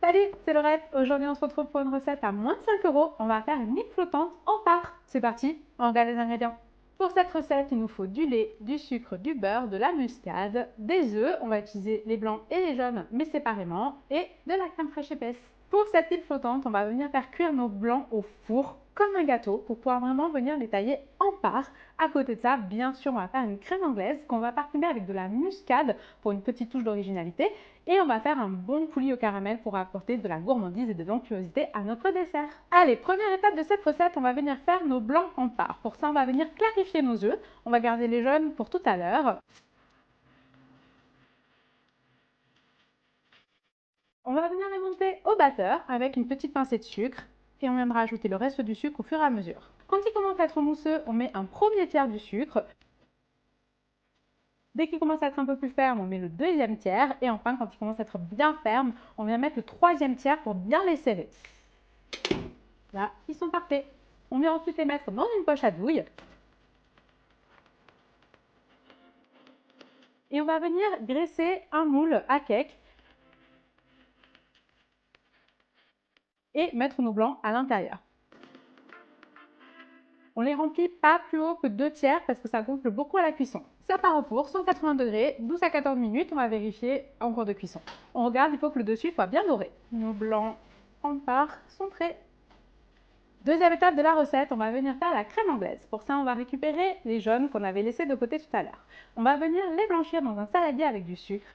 Salut, c'est Laurette. Aujourd'hui, on se retrouve pour une recette à moins de 5 €. On va faire une île flottante en part. C'est parti, on regarde les ingrédients. Pour cette recette, il nous faut du lait, du sucre, du beurre, de la muscade, des œufs. On va utiliser les blancs et les jaunes, mais séparément, et de la crème fraîche épaisse. Pour cette île flottante, on va venir faire cuire nos blancs au four comme un gâteau pour pouvoir vraiment venir les tailler en parts. À côté de ça, bien sûr, on va faire une crème anglaise qu'on va parfumer avec de la muscade pour une petite touche d'originalité. Et on va faire un bon coulis au caramel pour apporter de la gourmandise et de l'onctuosité à notre dessert. Allez, première étape de cette recette, on va venir faire nos blancs en parts. Pour ça, on va venir clarifier nos œufs. On va garder les jaunes pour tout à l'heure. On va venir les monter au batteur avec une petite pincée de sucre et on viendra ajouter le reste du sucre au fur et à mesure. Quand il commence à être mousseux, on met un premier tiers du sucre. Dès qu'il commence à être un peu plus ferme, on met le deuxième tiers. Et enfin, quand il commence à être bien ferme, on vient mettre le troisième tiers pour bien les serrer. Là, ils sont parfaits. On vient ensuite les mettre dans une poche à douille. Et on va venir graisser un moule à cake et mettre nos blancs à l'intérieur. On les remplit pas plus haut que 2 tiers parce que ça gonfle beaucoup à la cuisson. Ça part au four, 180 degrés, 12 à 14 minutes, on va vérifier en cours de cuisson. On regarde, il faut que le dessus soit bien doré. Nos blancs en part sont prêts. Deuxième étape de la recette, on va venir faire la crème anglaise. Pour ça, on va récupérer les jaunes qu'on avait laissés de côté tout à l'heure. On va venir les blanchir dans un saladier avec du sucre.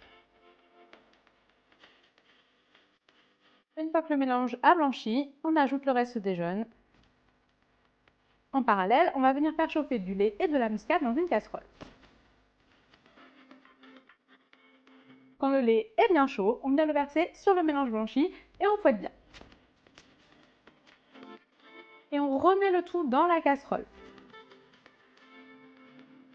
Une fois que le mélange a blanchi, on ajoute le reste des jaunes. En parallèle, on va venir faire chauffer du lait et de la muscade dans une casserole. Quand le lait est bien chaud, on vient le verser sur le mélange blanchi et on fouette bien. Et on remet le tout dans la casserole.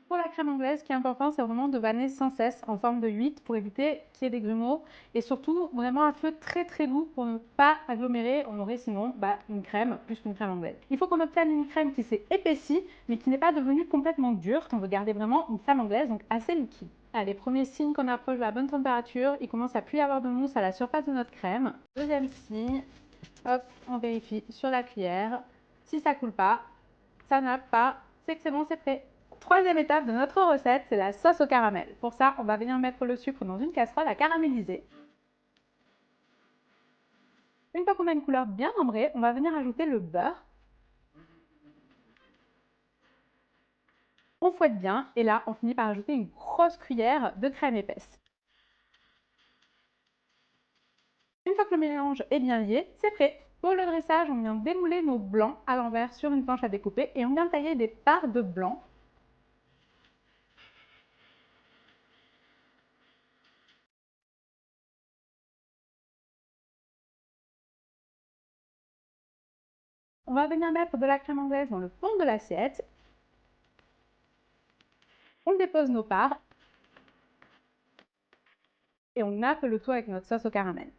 Pour la crème anglaise, ce qui est important, c'est vraiment de vanner sans cesse en forme de 8 pour éviter qu'il y ait des grumeaux. Et surtout, vraiment un feu très doux pour ne pas agglomérer. On aurait sinon une crème plus qu'une crème anglaise. Il faut qu'on obtienne une crème qui s'est épaissie, mais qui n'est pas devenue complètement dure. On veut garder vraiment une crème anglaise, donc assez liquide. Allez, premier signe qu'on approche de la bonne température, il commence à plus y avoir de mousse à la surface de notre crème. Deuxième signe, hop, on vérifie sur la cuillère. Si ça coule pas, ça n'a pas, c'est que c'est bon, c'est prêt. Troisième étape de notre recette, c'est la sauce au caramel. Pour ça, on va venir mettre le sucre dans une casserole à caraméliser. Une fois qu'on a une couleur bien ambrée, on va venir ajouter le beurre. On fouette bien et là, on finit par ajouter une grosse cuillère de crème épaisse. Une fois que le mélange est bien lié, c'est prêt. Pour le dressage, on vient démouler nos blancs à l'envers sur une planche à découper et on vient tailler des parts de blanc. On va venir mettre de la crème anglaise dans le fond de l'assiette. On dépose nos parts et on nappe le tout avec notre sauce au caramel.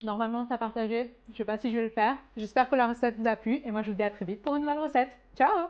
Normalement, c'est à partager. Je ne sais pas si je vais le faire. J'espère que la recette vous a plu et moi je vous dis à très vite pour une nouvelle recette. Ciao!